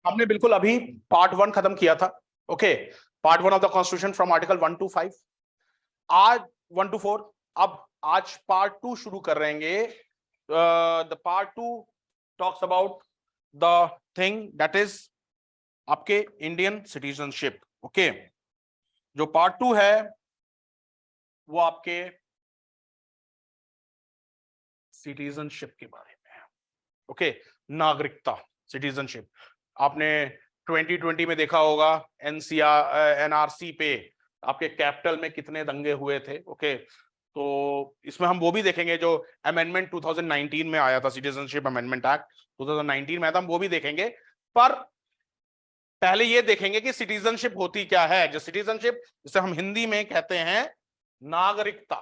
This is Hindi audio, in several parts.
हमने बिल्कुल अभी पार्ट 1 खत्म किया था। Okay, part 1 of the constitution from article 1 to 5, आज 1 to 4। अब आज पार्ट 2 शुरू कर रहे हैं। The part 2 talks about the thing that is आपके इंडियन सिटीजनशिप। ओके, जो पार्ट 2 है वो आपके सिटीजनशिप के बारे में है। ओके, नागरिकता, सिटीजनशिप। आपने 2020 में देखा होगा एनआरसी पे आपके कैपिटल में कितने दंगे हुए थे। ओके, तो इसमें हम वो भी देखेंगे जो अमेंडमेंट 2019 में आया था, सिटीजनशिप अमेंडमेंट एक्ट 2019 में आया था, हम वो भी देखेंगे। पर पहले ये देखेंगे कि सिटीजनशिप होती क्या है। जो सिटीजनशिप, जिसे हम हिंदी में कहते हैं नागरिकता,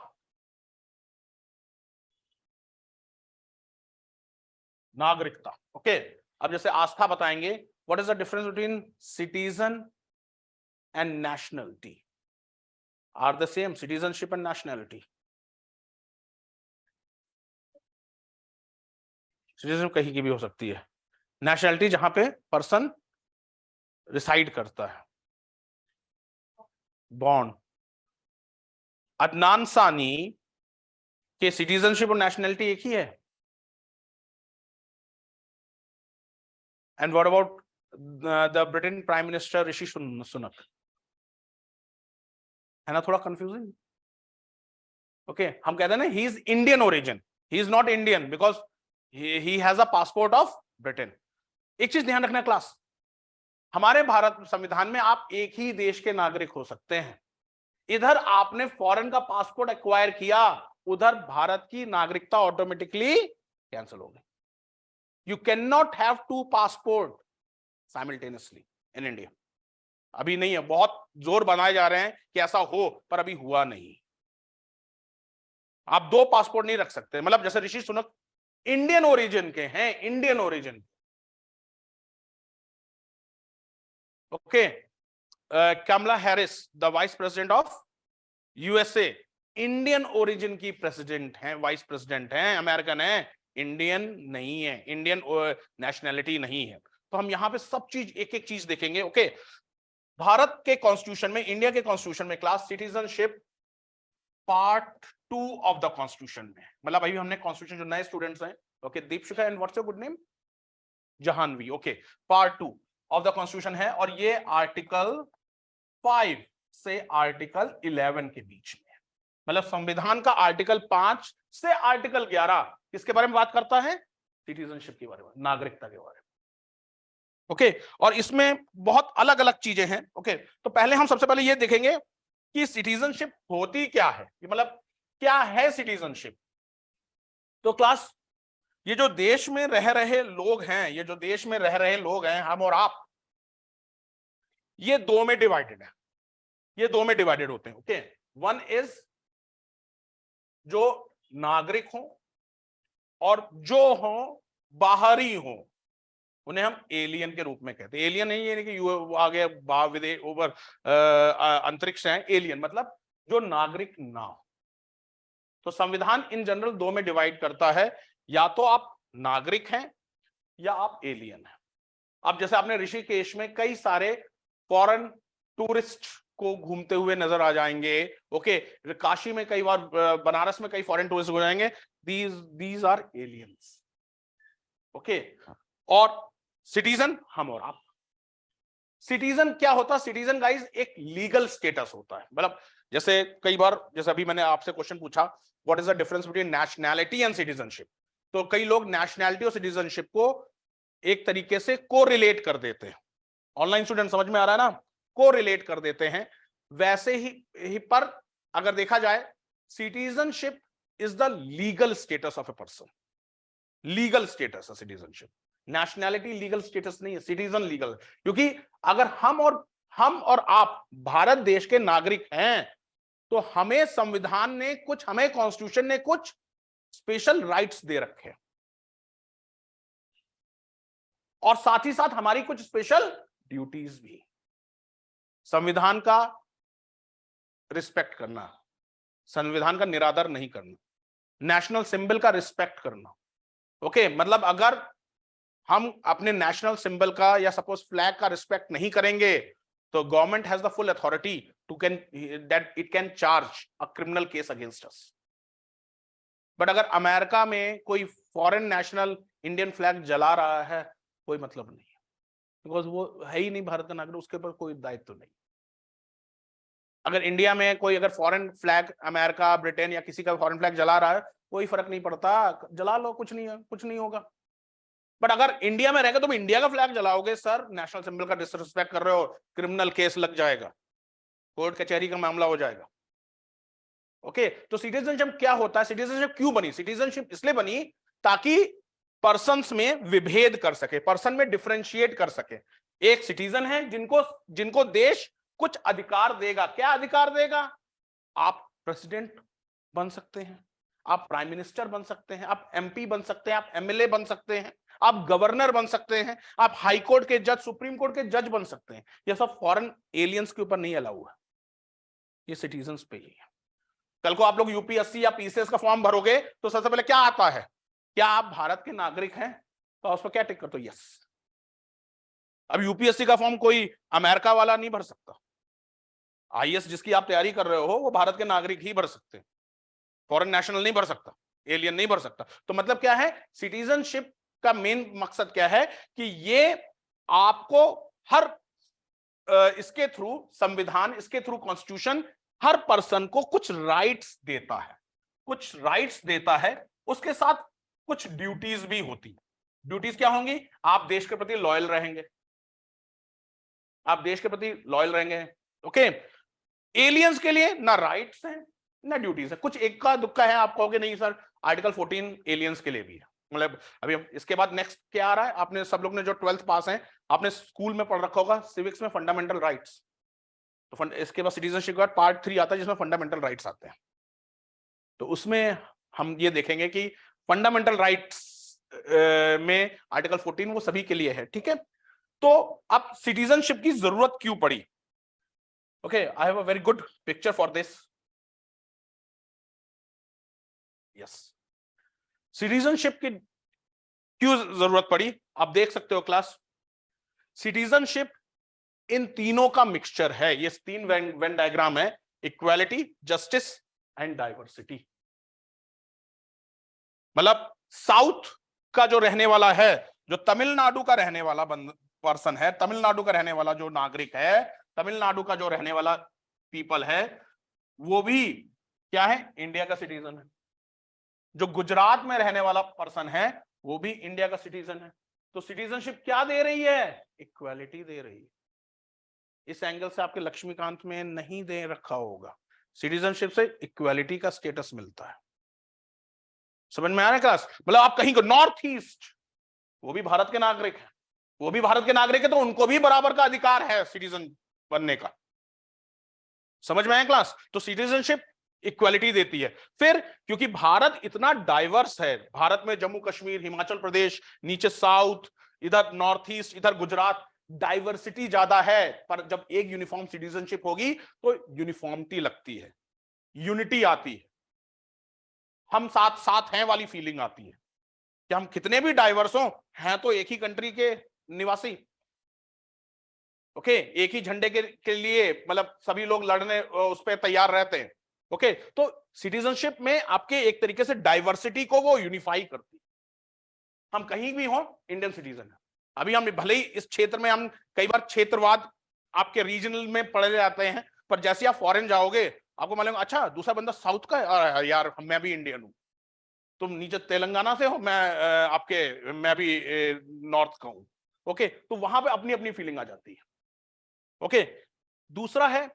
नागरिकता। ओके, अब जैसे आस्था बताएंगे what is the difference between citizen and nationality. Are the same citizenship and nationality? Citizenship कहीं की भी हो सकती है, नेशनलिटी जहां पे पर्सन रिसाइड करता है। बॉन्ड, अदनान सानी के सिटीजनशिप और नेशनलिटी एक ही है। And what about the Britain prime minister Rishi Sunak? है ना थोड़ा कंफ्यूजिंग। ओके, हम कहते हैं ना he is Indian origin, he is not Indian because he has a passport of Britain. एक चीज ध्यान रखना क्लास, हमारे भारत संविधान में आप एक ही देश के नागरिक हो सकते हैं। इधर आपने फॉरेन का पासपोर्ट एक्वायर किया, उधर भारत की नागरिकता ऑटोमेटिकली कैंसिल हो गई। You can not have two passport simultaneously in India. अभी नहीं है, बहुत जोर बनाए जा रहे हैं कि ऐसा हो, पर अभी हुआ नहीं। आप दो पासपोर्ट नहीं रख सकते। मतलब जैसे ऋषि सुनक इंडियन ओरिजिन के हैं, Indian origin. Okay, Kamala Harris the vice president of USA, Indian origin की प्रेसिडेंट हैं, वाइस प्रेसिडेंट हैं, अमेरिकन है, इंडियन नहीं है, इंडियन नेशनैलिटी नहीं है। तो हम यहां पे सब चीज एक एक चीज देखेंगे। ओके, भारत के कॉन्स्टिट्यूशन में, इंडिया के कॉन्स्टिट्यूशन में class citizenship part 2 of the constitution में, मतलब अभी हमने कॉन्स्टिट्यूशन, जो नए स्टूडेंट्स हैं, okay, Deepshikha and what's your good name? Jahnavi. Okay, part 2 of the constitution है, और ये आर्टिकल 5 से आर्टिकल 11 के बीच में, मतलब संविधान का आर्टिकल 5 से आर्टिकल 11 किसके बारे में बात करता है? सिटीजनशिप के बारे में, नागरिकता के बारे में। ओके, और इसमें बहुत अलग अलग चीजें हैं। ओके, तो पहले हम सबसे पहले ये देखेंगे कि सिटीजनशिप होती क्या है, मतलब क्या है सिटीजनशिप। तो क्लास, ये जो देश में रह रहे लोग हैं, ये जो देश में रह रहे लोग हैं, हम और आप, ये दो में डिवाइडेड है, ये दो में डिवाइडेड होते हैं। ओके, वन इज जो नागरिक हो, और जो हो बाहरी हो, उन्हें हम एलियन के रूप में कहते हैं। एलियन नहीं ये कि आगे विदेश ऊपर अंतरिक्ष है, एलियन मतलब जो नागरिक ना हो। तो संविधान इन जनरल दो में डिवाइड करता है, या तो आप नागरिक हैं या आप एलियन हैं। अब जैसे आपने ऋषिकेश में कई सारे फॉरेन टूरिस्ट को घूमते हुए नजर आ जाएंगे। ओके, काशी में कई बार, बनारस में कई फॉरेन टूरिस्ट हो जाएंगे, दीज आर एलियंस। ओके, और सिटीजन हम और आप। सिटीजन क्या होता है? सिटीजन गाइज एक लीगल स्टेटस होता है। मतलब जैसे कई बार, जैसे अभी मैंने आपसे क्वेश्चन पूछा what is the difference between nationality and citizenship, तो कई लोग नेशनैलिटी और सिटीजनशिप को एक तरीके से को रिलेट कर देते हैं। ऑनलाइन स्टूडेंट समझ में आ रहा है ना, को रिलेट कर देते हैं। वैसे ही पर अगर देखा जाए, citizenship is the legal status of a person, legal status है सिटीजनशिप। नेशनैलिटी लीगल स्टेटस नहीं है, सिटीजन लीगल। क्योंकि अगर हम और आप भारत देश के नागरिक हैं, तो हमें संविधान ने कुछ, हमें कॉन्स्टिट्यूशन ने कुछ स्पेशल राइट्स दे रखे हैं, और साथ ही साथ हमारी कुछ स्पेशल ड्यूटीज भी। संविधान का रिस्पेक्ट करना, संविधान का निरादर नहीं करना, नेशनल सिंबल का रिस्पेक्ट करना। ओके, मतलब अगर हम अपने नेशनल सिंबल का या सपोज फ्लैग का रिस्पेक्ट नहीं करेंगे तो government has the full authority to can that it can charge a criminal case against us. But अगर अमेरिका में कोई फॉरेन नेशनल इंडियन फ्लैग जला रहा है, कोई मतलब नहीं है, बिकॉज वो है ही नहीं भारत का नागरिक, उसके ऊपर कोई दायित्व नहीं। अगर इंडिया में कोई अगर फॉरेन फ्लैग, अमेरिका, ब्रिटेन या किसी का फॉरेन फ्लैग जला रहा है, कोई फर्क नहीं पड़ता, जला लो, कुछ नहीं है, कुछ नहीं होगा। बट अगर इंडिया में रहेगा, तुम इंडिया का फ्लैग जलाओगे, सर नेशनल सिंबल का डिसरिस्पेक्ट कर रहे हो, क्रिमिनल केस लग जाएगा, कोर्ट कचहरी का मामला हो जाएगा। ओके, तो सिटीजनशिप क्या होता है, सिटीजनशिप क्यों बनी? सिटीजनशिप इसलिए बनी ताकि पर्सन्स में विभेद कर सके, पर्सन में डिफरेंशिएट कर सके। एक सिटीजन है जिनको जिनको देश कुछ अधिकार देगा। क्या अधिकार देगा? आप प्रेसिडेंट बन सकते हैं, आप प्राइम मिनिस्टर बन सकते हैं, आप एमपी बन सकते हैं, आप एमएलए बन सकते हैं, आप गवर्नर बन सकते हैं, आप हाई कोर्ट के जज, सुप्रीम कोर्ट के जज बन सकते हैं। यह सब फॉरेन एलियंस के ऊपर नहीं अलाउ है, ये सिटीजन्स पे ही है। कल को आप लोग यूपीएससी या पीसीएस का फॉर्म भरोगे तो सबसे पहले क्या आता है? क्या आप भारत के नागरिक हैं? तो उस पर क्या टिक करते हो? यस। अब यूपीएससी का फॉर्म कोई अमेरिका वाला नहीं भर सकता। आईएएस जिसकी आप तैयारी कर रहे हो वो भारत के नागरिक ही भर सकते हैं, फॉरेन नेशनल नहीं भर सकता, एलियन नहीं भर सकता। तो मतलब क्या है, सिटीजनशिप का मेन मकसद क्या है कि ये आपको हर इसके थ्रू संविधान, इसके थ्रू कॉन्स्टिट्यूशन हर पर्सन को कुछ राइट्स देता है, कुछ राइट्स देता है, उसके साथ कुछ ड्यूटीज भी होती। ड्यूटीज क्या होंगी? आप देश के प्रति लॉयल रहेंगे, आप देश के प्रति लॉयल रहेंगे। ओके, एलियंस के लिए ना राइट्स हैं ना ड्यूटीज है, कुछ इक्का दुक्का है। आप कहोगे नहीं सर आर्टिकल 14 एलियंस के लिए भी है। मतलब अभी इसके बाद नेक्स्ट क्या आ रहा है, आपने सब लोग ने जो 12th पास हैं, आपने स्कूल में पढ़ रखा होगा सिविक्स में फंडामेंटल राइट्स। तो इसके बाद सिटीजनशिप के बाद पार्ट 3 आता है जिसमें फंडामेंटल राइट्स आते हैं। तो उसमें हम ये देखेंगे कि फंडामेंटल राइट्स में आर्टिकल 14 वो सभी के लिए है। ठीक है, तो अब सिटीजनशिप की जरूरत क्यों पड़ी? Okay, I have a very good picture for this. Yes, citizenship की क्यों जरूरत पड़ी? आप देख सकते हो क्लास, सिटीजनशिप इन तीनों का मिक्सचर है। ये 3 वेन डायग्राम है, इक्वालिटी, जस्टिस एंड डाइवर्सिटी। मतलब साउथ का जो रहने वाला है, जो तमिलनाडु का रहने वाला पर्सन है, तमिलनाडु का रहने वाला जो नागरिक है, तमिलनाडु का जो रहने वाला पीपल है, वो भी क्या है? इंडिया का सिटीजन है। जो गुजरात में रहने वाला पर्सन है वो भी इंडिया का सिटीजन है। तो सिटीजनशिप क्या दे रही है? इक्वालिटी दे रही है। इस एंगल से आपके लक्ष्मीकांत में नहीं दे रखा होगा, सिटीजनशिप से इक्वालिटी का स्टेटस मिलता है। समझ में आ रहा है क्लास? मतलब आप कहीं नॉर्थ ईस्ट, वो भी भारत के नागरिक है, वो भी भारत के नागरिक है, तो उनको भी बराबर का अधिकार है सिटीजन बनने का। समझ में आया क्लास? तो सिटीजनशिप इक्वालिटी देती है। फिर क्योंकि भारत इतना डाइवर्स है, भारत में जम्मू कश्मीर, हिमाचल प्रदेश, नीचे साउथ, इधर नॉर्थ ईस्ट, इधर गुजरात, डाइवर्सिटी ज्यादा है। पर जब एक यूनिफॉर्म सिटीजनशिप होगी तो यूनिफॉर्मिटी लगती है, यूनिटी आती है, हम साथ साथ हैं वाली फीलिंग आती है कि हम कितने भी डाइवर्स हो, हैं तो एक ही कंट्री के निवासी। ओके, एक ही झंडे के लिए मतलब सभी लोग लड़ने उस पर तैयार रहते हैं। ओके, तो सिटीजनशिप में आपके एक तरीके से डाइवर्सिटी को वो यूनिफाई करती है। हम कहीं भी हो इंडियन सिटीजन है। अभी हम भले ही इस क्षेत्र में, हम कई बार क्षेत्रवाद आपके रीजनल में पढ़े जाते हैं, पर जैसे आप फॉरेन जाओगे आपको मालूम, अच्छा दूसरा बंदा साउथ का है, यार मैं भी इंडियन हूं, तुम नीचे तेलंगाना से हो, मैं भी नॉर्थ का हूं। ओके, तो वहां पे अपनी अपनी फीलिंग आ जाती है। ओके, दूसरा है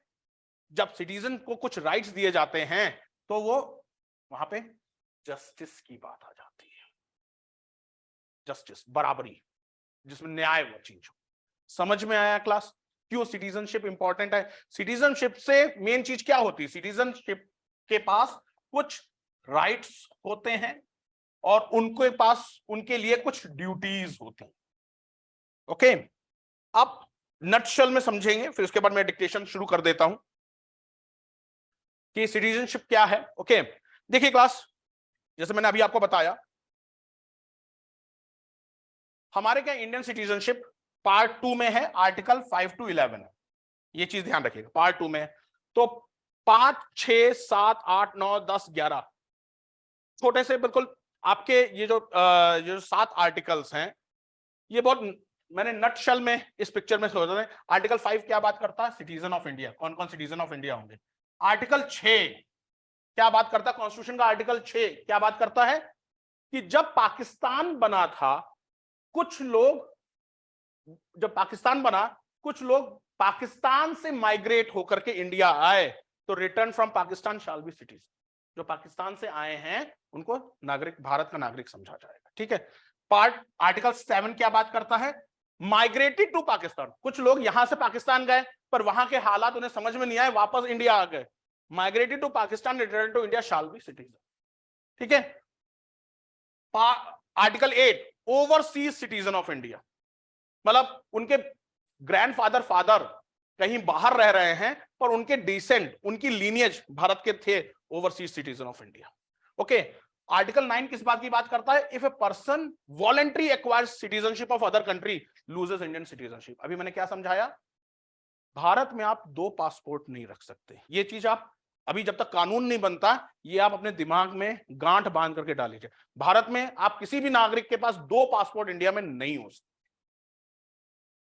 जब सिटीजन को कुछ राइट्स दिए जाते हैं तो वो वहां पे जस्टिस की बात आ जाती है। जस्टिस, बराबरी, जिसमें न्याय वो चीज हो। समझ में आया क्लास क्यों सिटीजनशिप इंपॉर्टेंट है? सिटीजनशिप से मेन चीज क्या होती है? सिटीजनशिप के पास कुछ राइट्स होते हैं और उनके पास उनके लिए कुछ ड्यूटीज होती हैं। ओके, अब नटशल में समझेंगे, फिर उसके बाद मैं डिक्टेशन शुरू कर देता हूं कि सिटीजनशिप क्या है। ओके, देखिए क्लास, जैसे मैंने अभी आपको बताया, हमारे क्या इंडियन सिटीजनशिप पार्ट 2 में है, आर्टिकल 5 to 11 है, ये चीज ध्यान रखिएगा, पार्ट 2 में है। तो 5, 6, 7, 8, 9, 10, 11 छोटे से बिल्कुल आपके ये जो 7 आर्टिकल्स हैं, ये बहुत मैंने नटशेल में इस पिक्चर में सोचा था। आर्टिकल 5 क्या बात करता है? सिटीजन ऑफ इंडिया, कौन कौन सिटीजन ऑफ इंडिया होंगे। आर्टिकल 6 क्या बात करता है? कॉन्स्टिट्यूशन का आर्टिकल 6 क्या बात करता है कि जब पाकिस्तान बना था, कुछ लोग, जब पाकिस्तान बना, कुछ लोग पाकिस्तान से माइग्रेट होकर के इंडिया आए, तो return from Pakistan shell be citizen. जो पाकिस्तान से आए हैं उनको नागरिक, भारत का नागरिक समझा जाएगा। ठीक है। पार्ट आर्टिकल 7 क्या बात करता है? माइग्रेटेड टू पाकिस्तान, कुछ लोग यहां से पाकिस्तान गए पर वहां के हालात उन्हें समझ में नहीं आए, वापस इंडिया आ गए। Migrated to Pakistan return to India shall be citizen. ठीक है। Article 8 overseas citizen of India, मतलब उनके ग्रैंडफादर फादर कहीं बाहर रह रहे हैं पर उनके डिसेंट, उनकी लीनियज भारत के थे, overseas citizen of India. Okay. Article 9 किस बात की बात करता है? If a person voluntary acquires citizenship of other country loses Indian citizenship. अभी मैंने क्या समझाया? भारत में आप 2 पासपोर्ट नहीं रख सकते। ये चीज आप अभी जब तक कानून नहीं बनता, ये आप अपने दिमाग में गांठ बांध करके डाल लीजिए। भारत में आप किसी भी नागरिक के पास 2 पासपोर्ट इंडिया में नहीं हो सकते।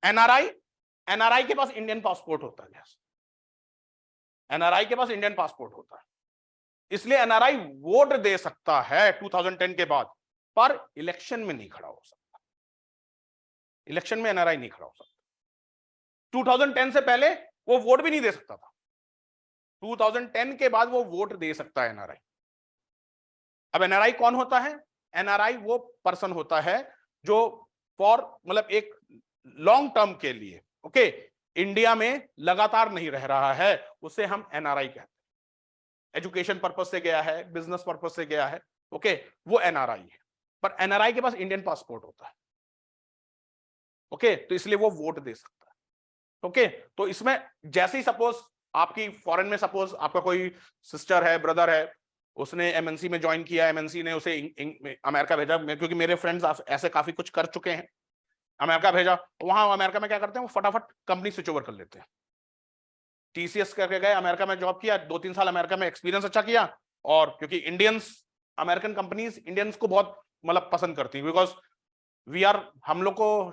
एनआरआई के पास इंडियन पासपोर्ट होता है, एनआरआई के पास इंडियन पासपोर्ट होता है, इसलिए एनआरआई वोट दे सकता है 2010 के बाद, पर इलेक्शन में नहीं खड़ा हो सकता। इलेक्शन में एनआरआई नहीं खड़ा हो सकता। 2010 से पहले वो वोट भी नहीं दे सकता था, 2010 के बाद वो वोट दे सकता है एनआरआई। अब एनआरआई कौन होता है? एनआरआई वो पर्सन होता है जो फॉर मतलब एक लॉन्ग टर्म के लिए, ओके, इंडिया में लगातार नहीं रह रहा है, उसे हम एनआरआई कहते हैं। एजुकेशन पर्पस से गया है, बिजनेस पर्पस से गया है, ओके, वो एनआरआई है। पर एनआरआई के पास इंडियन पासपोर्ट होता है, ओके, तो इसलिए वो वोट दे सकता है। ओके। तो इसमें जैसे ही सपोज आपकी फॉरेन में, सपोज आपका कोई सिस्टर है, ब्रदर है, उसने एमएनसी में ज्वाइन किया, एमएनसी ने उसे अमेरिका भेजा, क्योंकि मेरे फ्रेंड्स ऐसे काफी कुछ कर चुके हैं, अमेरिका भेजा, वहां अमेरिका में क्या करते हैं, वो फटाफट कंपनी स्विच ओवर कर लेते हैं। टीसीएस करके गए, अमेरिका में जॉब किया, 2-3 साल अमेरिका में एक्सपीरियंस अच्छा किया, और क्योंकि इंडियंस, अमेरिकन कंपनीज इंडियंस को बहुत मतलब पसंद करती है, बिकॉज हम लोग को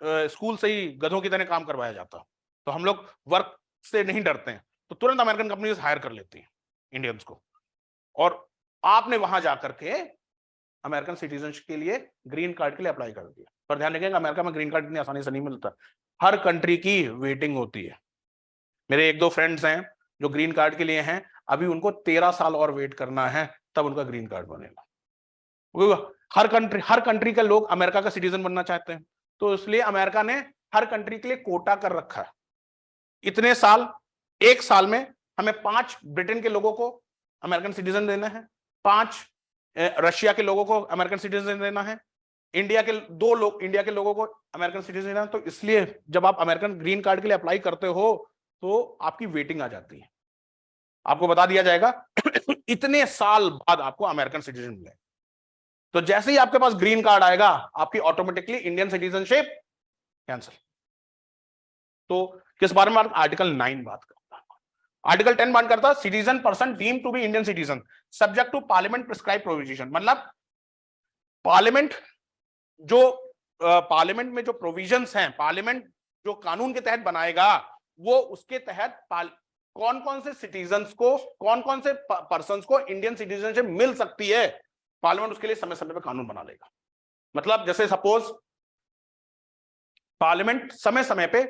स्कूल से ही गधों की तरह काम करवाया जाता, तो हम लोग वर्क से नहीं डरते हैं, तो तुरंत अमेरिकन कंपनीज हायर कर लेती हैं इंडियंस को। और आपने वहां जाकर के अमेरिकन सिटीजनशिप के लिए ग्रीन कार्ड के लिए अप्लाई कर दिया, पर ध्यान रखिएगा अमेरिका में ग्रीन कार्ड इतनी आसानी से नहीं मिलता, हर कंट्री की वेटिंग होती है। मेरे 1-2 फ्रेंड्स हैं जो ग्रीन कार्ड के लिए हैं, अभी उनको 13 साल और वेट करना है, तब उनका ग्रीन कार्ड बनेगा। हर कंट्री के लोग अमेरिका का सिटीजन बनना चाहते हैं, तो इसलिए अमेरिका ने हर कंट्री के लिए कोटा कर रखा है। इतने साल, 1 साल में हमें 5 ब्रिटेन के लोगों को अमेरिकन सिटीजन देना है, 5 रशिया के लोगों को अमेरिकन सिटीजन देना है, इंडिया के लोगों को अमेरिकन सिटीजन देना है। तो इसलिए जब आप अमेरिकन ग्रीन कार्ड के लिए अप्लाई करते हो तो आपकी वेटिंग आ जाती है, आपको बता दिया जाएगा इतने साल बाद आपको अमेरिकन सिटीजन मिलेगा। तो जैसे ही आपके पास ग्रीन कार्ड आएगा, आपकी ऑटोमेटिकली इंडियन सिटीजनशिप कैंसिल। तो किस बारे में आर्टिकल 9 बात करता है? आर्टिकल 10 बात करता है citizen person deem to be Indian citizen subject to parliament prescribe provision. मतलब पार्लियामेंट में जो प्रोविजंस हैं, पार्लियामेंट जो कानून के तहत बनाएगा, वो उसके तहत कौन कौन से सिटीजन्स को, कौन कौन से पर्सन्स को इंडियन सिटीजनशिप मिल सकती है, पार्लियामेंट उसके लिए समय समय पर कानून बना लेगा। मतलब जैसे सपोज पार्लियामेंट समय समय पे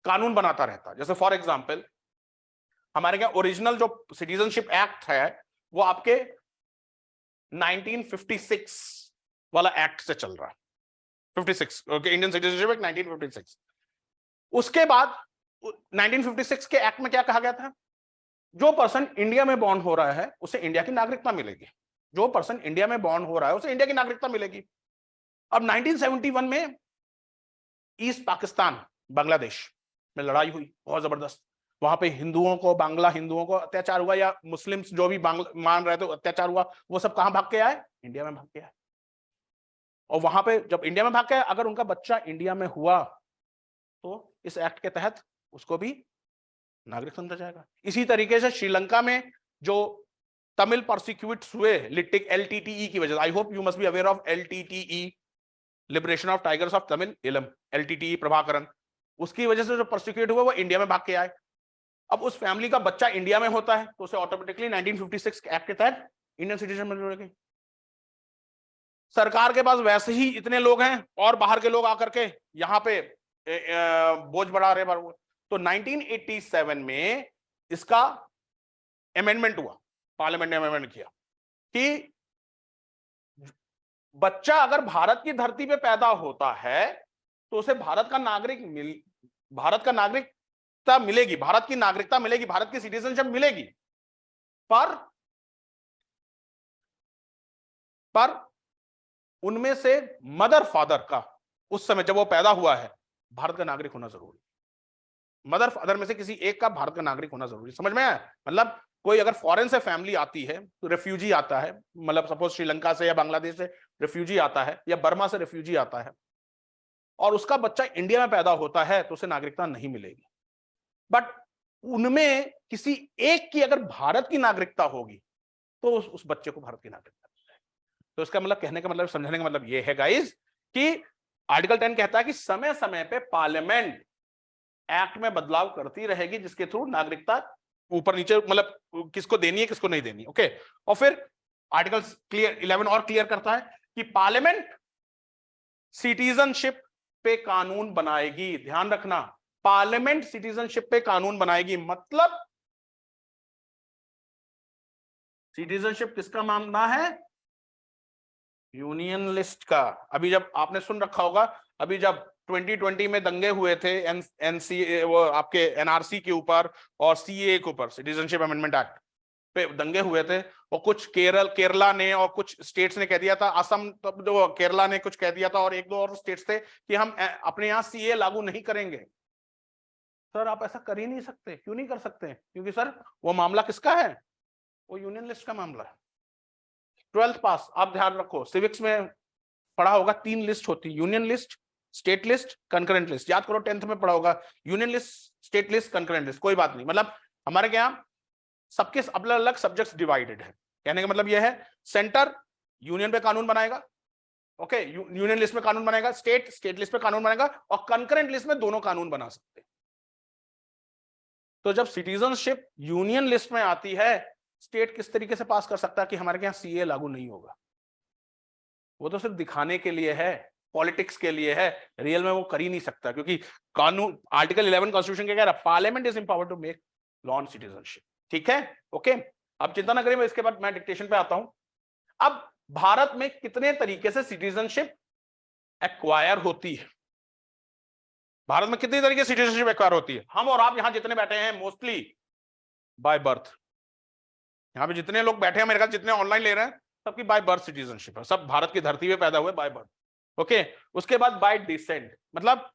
कानून बनाता रहता है, जैसे फॉर एग्जांपल हमारे यहाँ ओरिजिनल जो सिटीजनशिप एक्ट है वो आपके 1956 वाला एक्ट से चल रहा है, 56 ओके, इंडियन सिटीजनशिप एक्ट 1956। उसके बाद 1956 के एक्ट में क्या कहा गया था? जो पर्सन इंडिया में बॉर्न हो रहा है उसे इंडिया की नागरिकता मिलेगी, जो पर्सन इंडिया में बॉर्न हो रहा है उसे इंडिया की नागरिकता मिलेगी। अब 1971 में ईस्ट पाकिस्तान, बांग्लादेश में लड़ाई हुई बहुत जबरदस्त, वहां पे हिंदुओं को, बांग्ला हिंदुओं को अत्याचार हुआ, या मुस्लिम्स जो भी मान रहे थे अत्याचार हुआ, वो सब कहां भाग के आए? इंडिया में भाग के आए। और वहां पे जब इंडिया में भाग के अगर उनका बच्चा इंडिया में हुआ तो इस एक्ट के तहत उसको भी नागरिक समझा जाएगा। इसी तरीके से श्रीलंका में जो तमिल प्रोसिक्यूट्स हुए लिटिक एलटीटीई की वजह से, I hope you must be aware of LTTE, liberation of tigers of Tamil इलम, एलटीटीई प्रभाकरन, उसकी वजह से जो प्रोसिक्यूट हुए वो इंडिया में भाग के आए। अब उस फैमिली का बच्चा इंडिया में होता है तो उसे ऑटोमेटिकली 1956 एक्ट के तहत इंडियन सिटीजन मिल जाएगी। सरकार के पास वैसे ही इतने लोग हैं और बाहर के लोग आकर के यहाँ पे बोझ बढ़ा रहे हैं। तो 1987 में इसका अमेंडमेंट हुआ, पार्लियामेंट ने अमेंडमेंट किया कि बच्चा अगर भारत की धरती पे पैदा होता है तो उसे भारत का नागरिकता मिलेगी, भारत की नागरिकता मिलेगी, भारत की सिटीजनशिप मिलेगी, पर उनमें से मदर फादर का उस समय जब वो पैदा हुआ है भारत का नागरिक होना जरूरी। मदर फादर में से किसी एक का भारत का नागरिक होना जरूरी। समझ में आया? मतलब कोई अगर फॉरेन से फैमिली आती है तो रेफ्यूजी आता है, मतलब सपोज श्रीलंका से या बांग्लादेश से रेफ्यूजी आता है या बर्मा से रेफ्यूजी आता है और उसका बच्चा इंडिया में पैदा होता है तो उसे नागरिकता नहीं मिलेगी। बट उनमें किसी एक की अगर भारत की नागरिकता होगी तो उस बच्चे को भारत की नागरिकता मिलेगी। तो इसका मतलब कहने का मतलब, समझने का मतलब यह है गाइस कि आर्टिकल 10 कहता है कि समय समय पे पार्लियामेंट एक्ट में बदलाव करती रहेगी जिसके थ्रू नागरिकता ऊपर नीचे मतलब किसको देनी है किसको नहीं देनी। ओके, और फिर आर्टिकल 11 और क्लियर करता है कि पार्लियामेंट सिटीजनशिप पे कानून बनाएगी। ध्यान रखना, पार्लियामेंट सिटीजनशिप पे कानून बनाएगी, मतलब सिटीजनशिप किसका मामला है? यूनियन लिस्ट का। अभी जब आपने सुन रखा होगा, अभी जब 2020 में दंगे हुए थे एनसी वो आपके एनआरसी के ऊपर और सीए के ऊपर, सिटीजनशिप अमेंडमेंट एक्ट पे दंगे हुए थे और कुछ केरला ने और कुछ स्टेट्स ने कह दिया था, असम तब जो केरला ने कुछ कह दिया था और एक दो और स्टेट्स थे कि हम अपने यहाँ सीए लागू नहीं करेंगे। सर आप ऐसा कर ही नहीं सकते। क्यों नहीं कर सकते? क्योंकि सर वो मामला किसका है? वो यूनियन लिस्ट का मामला है। 12th पास आप ध्यान रखो, सिविक्स में पढ़ा होगा 3 लिस्ट होती है, union list, state list, concurrent list. याद करो 10th में पढ़ा होगा union list, state list, concurrent list. कोई बात नहीं, मतलब हमारे यहाँ सबके अलग अलग सब्जेक्ट्स डिवाइडेड है। कहने का मतलब यह है सेंटर यूनियन पे कानून बनाएगा, ओके, यूनियन लिस्ट में कानून बनाएगा, स्टेट लिस्ट पे कानून बनाएगा और कंकरेंट लिस्ट में दोनों कानून बना सकते हैं। तो जब सिटीजनशिप यूनियन लिस्ट में आती है, स्टेट किस तरीके से पास कर सकता है कि हमारे यहाँ सीए लागू नहीं होगा? वो तो सिर्फ दिखाने के लिए है, पॉलिटिक्स के लिए है, रियल में वो कर ही नहीं सकता। क्योंकि कानून आर्टिकल 11 कॉन्स्टिट्यूशन क्या कह रहा है? Parliament is empowered to make law on citizenship. ठीक है, ओके। अब चिंता ना करिए, इसके बाद मैं डिक्टेशन पे आता हूं। अब भारत में कितने तरीके से सिटीजनशिप एक्वायर होती है? भारत में कितनी तरीके से सिटीजनशिप एक्वायर होती है? हम और आप यहां जितने बैठे हैं मोस्टली बाय बर्थ। यहां पे जितने लोग बैठे हैं मेरे ख्याल जितने ऑनलाइन ले रहे हैं सबकी बाय बर्थ सिटीजनशिप है, सब भारत की धरती पे पैदा हुए बाय बर्थ। ओके, उसके बाद बाय डिसेंट, मतलब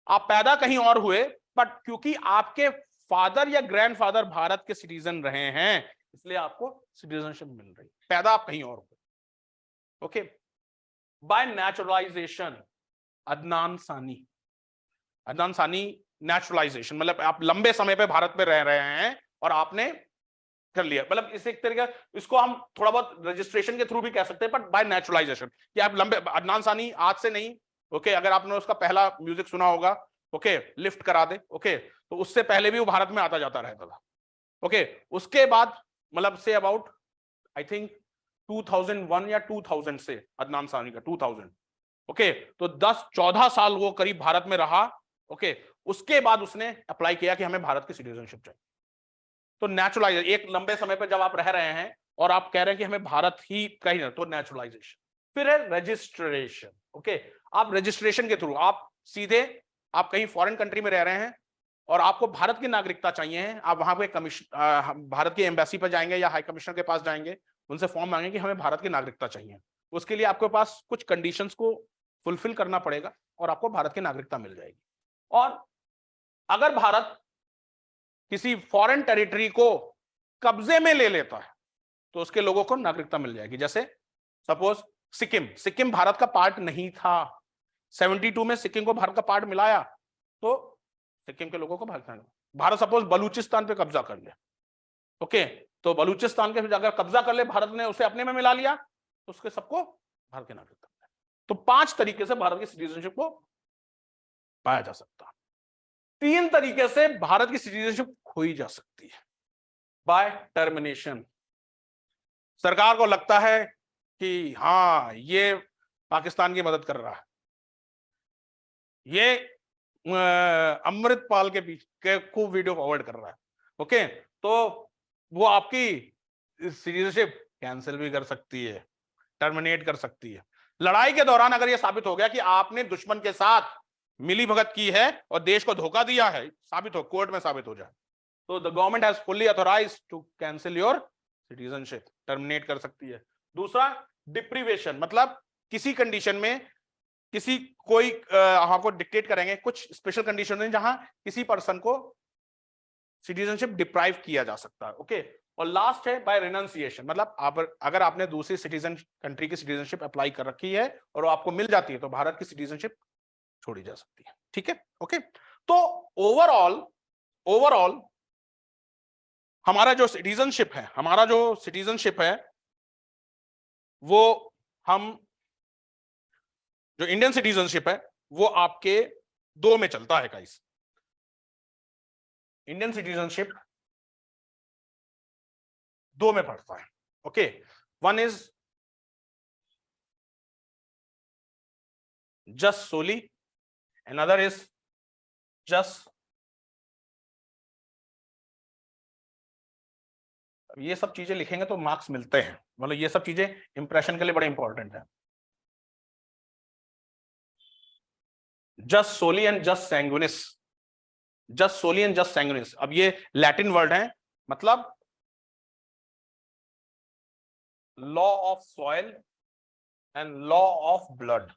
आप पैदा कहीं और हुए बट क्योंकि आपके फादर या ग्रैंडफादर भारत के सिटीजन रहे हैं इसलिए आपको सिटीजनशिप मिल रही, पैदा आप कहीं और हुए। ओके, बाय नेचुरलाइजेशन, अदनान सानी, अदनान सानी नेचुरलाइजेशन, मतलब आप लंबे समय पे भारत में रह रहे हैं और आपने कर लिया, मतलब इस एक तरीका, इसको हम थोड़ा बहुत रजिस्ट्रेशन के थ्रू भी कह सकते हैं, बट बाय नेचुरलाइजेशन कि आप लंबे, अदनान सानी आज से नहीं, ओके, अगर आपने उसका पहला म्यूजिक सुना होगा, ओके, लिफ्ट करा दे, ओके, तो उससे पहले भी वो भारत में आता जाता रहता था। ओके, उसके बाद मतलब से अबाउट आई थिंक 2001 या 2000 से अदनान सानी का 2000, ओके, तो 10-14 साल वो करीब भारत में रहा। ओके, उसके बाद उसने अप्लाई किया कि हमें भारत की सिटीजनशिप चाहिए। तो नेचुरलाइजेशन, एक लंबे समय पर जब आप रह रहे हैं और आप कह रहे हैं कि हमें भारत ही कहीं ना, तो नेचुरलाइजेशन। फिर है रजिस्ट्रेशन। ओके, आप रजिस्ट्रेशन के थ्रू आप सीधे आप कहीं फॉरेन कंट्री में रह रहे हैं और आपको भारत की नागरिकता चाहिए है, आप वहां पे भारत की एम्बेसी पर जाएंगे या हाई कमिश्नर के पास जाएंगे, उनसे फॉर्म मांगेंगे कि हमें भारत की नागरिकता चाहिए। उसके लिए आपके पास कुछ कंडीशंस को फुलफिल करना पड़ेगा और आपको भारत की नागरिकता मिल जाएगी। और अगर भारत किसी फॉरेन टेरिटरी को कब्जे में ले लेता है तो उसके लोगों को नागरिकता मिल जाएगी। जैसे सपोज सिक्किम, सिक्किम भारत का पार्ट नहीं था। 72 में सिक्किम को भारत का पार्ट मिलाया तो सिक्किम के लोगों को भारत सपोज बलूचिस्तान पे कब्जा कर ले, ओके, तो बलूचिस्तान के अगर कब्जा कर ले भारत ने, उसे अपने में मिला लिया तो उसके सबको भारत के नागरिकता। तो 5 तरीके से भारत की सिटीजनशिप को पाया जा सकता। 3 तरीके से भारत की सिटीजनशिप खोई जा सकती है, बाय टर्मिनेशन। सरकार को लगता है कि हाँ ये पाकिस्तान की मदद कर रहा है, ये अमृतपाल के पीछे खूब वीडियो फॉरवर्ड कर रहा है, ओके, तो वो आपकी सिटीजनशिप कैंसिल भी कर सकती है, टर्मिनेट कर सकती है। लड़ाई के दौरान अगर यह साबित हो गया कि आपने दुश्मन के साथ मिली भगत की है और देश को धोखा दिया है, साबित हो, कोर्ट में साबित हो जाए, तो the government has fully authorised to cancel your citizenship, terminate कर सकती है। दूसरा, डिप्रीवेशन, मतलब किसी कंडीशन में किसी कोई आपको डिक्टेट करेंगे कुछ स्पेशल कंडीशन में जहां किसी पर्सन को सिटीजनशिप डिप्राइव किया जा सकता है, ओके। और लास्ट है बाय रिनंसिएशन, मतलब आप अगर आपने दूसरी सिटीजन कंट्री की सिटीजनशिप अप्लाई कर रखी है और वो आपको मिल जाती है तो भारत की सिटीजनशिप छोड़ी जा सकती है, ठीक है, ओके। तो ओवरऑल हमारा जो सिटीजनशिप है वो हम जो इंडियन सिटीजनशिप है वो आपके 2 में चलता है गाइस। इंडियन सिटीजनशिप 2 में पड़ता है, ओके। वन इज जस सोली, अनदर इज जस, ये सब चीजें लिखेंगे तो मार्क्स मिलते हैं, मतलब ये सब चीजें इंप्रेशन के लिए बड़े इंपॉर्टेंट है। जस सोली एंड जस सैंगुइनिस, जस सोली एंड जस सैंगुइनिस, अब ये लैटिन वर्ड है, मतलब law of soil and law of blood.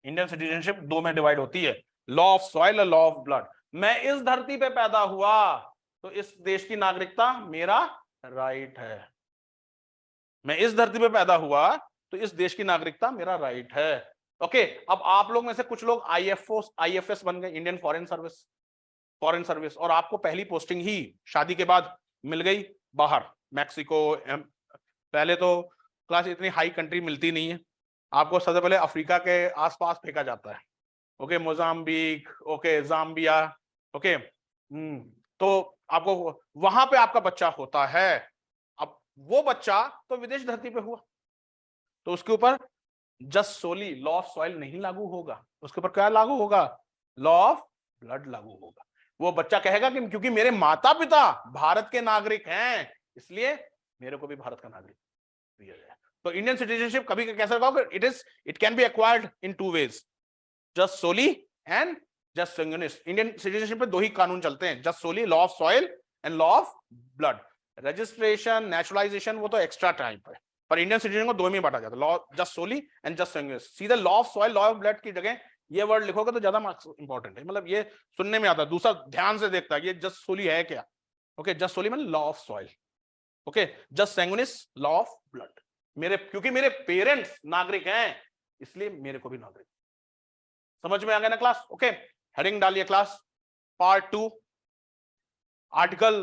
Indian citizenship 2 में डिवाइड होती है, लॉ ऑफ सॉइल और लॉ ऑफ ब्लड। मैं इस धरती पे पैदा हुआ तो इस देश की नागरिकता मेरा राइट है, मैं इस धरती पे पैदा हुआ तो इस देश की नागरिकता मेरा राइट है, ओके। अब आप लोग में से कुछ लोग आईएफएस बन गए, इंडियन फॉरेन सर्विस, और आपको पहली पोस्टिंग ही शादी के बाद मिल गई बाहर, मैक्सिको। पहले तो क्लास इतनी हाई कंट्री मिलती नहीं है, आपको सबसे पहले अफ्रीका के आसपास फेंका जाता है, okay, Mozambique, okay, Zambia, okay. तो आपको वहां पे आपका बच्चा होता है, अब वो बच्चा तो विदेश धरती पे हुआ तो उसके ऊपर just Soli law of soil नहीं लागू होगा, उसके ऊपर क्या लागू होगा, लॉ ऑफ ब्लड लागू होगा। वो बच्चा कहेगा कि क्योंकि मेरे माता पिता भारत के नागरिक हैं इसलिए मेरे को भी भारत का नागरिक दिया जाए। तो इंडियन सिटीजनशिप कभी कैसे होगा, it can be acquired in 2 ways, jus soli and jus sanguinis. Indian citizenship में 2 ही कानून चलते हैं, jus Soli, law of soil and law of blood. Registration, naturalisation वो तो एक्स्ट्रा टाइम है, पर इंडियन सिटीजन को 2 में बांटा जाता है, law jus soli and jus sanguinis. सीधा law of soil, law of blood की जगह ये वर्ड लिखोगे तो ज्यादा मार्क्स इंपॉर्टेंट है, मतलब ये सुनने में आता है। दूसरा ध्यान से देखता है ये जस्ट सोली है क्या, ओके, जस्ट सोली मतलब law of soil, okay, jus sanguinis law of blood. क्योंकि मेरे पेरेंट्स नागरिक हैं इसलिए मेरे को भी नागरिक। समझ में आ गया ना क्लास, ओके। हेडिंग डालिए क्लास, पार्ट 2, आर्टिकल